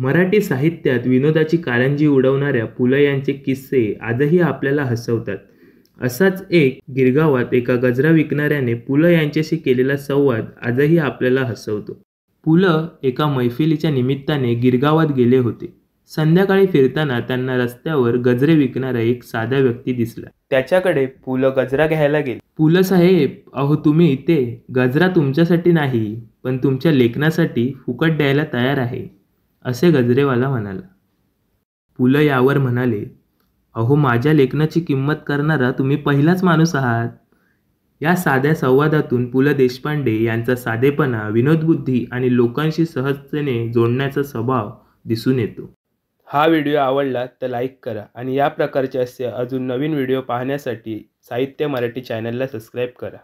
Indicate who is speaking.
Speaker 1: मराठी साहित्यात विनोदाची कारंजी उडवणाऱ्या पु ल यांचे किस्से आजही आपल्याला हसवतात. असाच एक गिरगावात एका गजरा विकणाऱ्याने पु ल यांच्याशी केलेला संवाद आजही आपल्याला हसवतो. पु ल एका मैफिलीच्या निमित्ताने गिरगावात गेले होते. संध्याकाळी फिरताना त्यांना रस्त्यावर गजरे विकणारा एक साधा व्यक्ती दिसला. त्याच्याकडे पु ल गजरा घ्यायला गेले. "पु ल साहेब, अहो तुम्ही इथे? गजरा तुमच्यासाठी नाही, पण तुमच्या लेखनासाठी फुकट द्यायला तयार आहे," असे गजरेवाला म्हणाला. पु ल यावर म्हणाले, "अहो, माझ्या लेखनाची किंमत करणारा तुम्ही पहिलाच माणूस आहात." या साध्या संवादातून पु ल देशपांडे यांचा साधेपणा, विनोदबुद्धी आणि लोकांशी सहजतेने जोडण्याचा स्वभाव दिसून येतो. हा व्हिडिओ आवडला तर लाईक करा आणि या प्रकारचे असे अजून नवीन व्हिडिओ पाहण्यासाठी साहित्य मराठी चॅनलला सबस्क्राईब करा.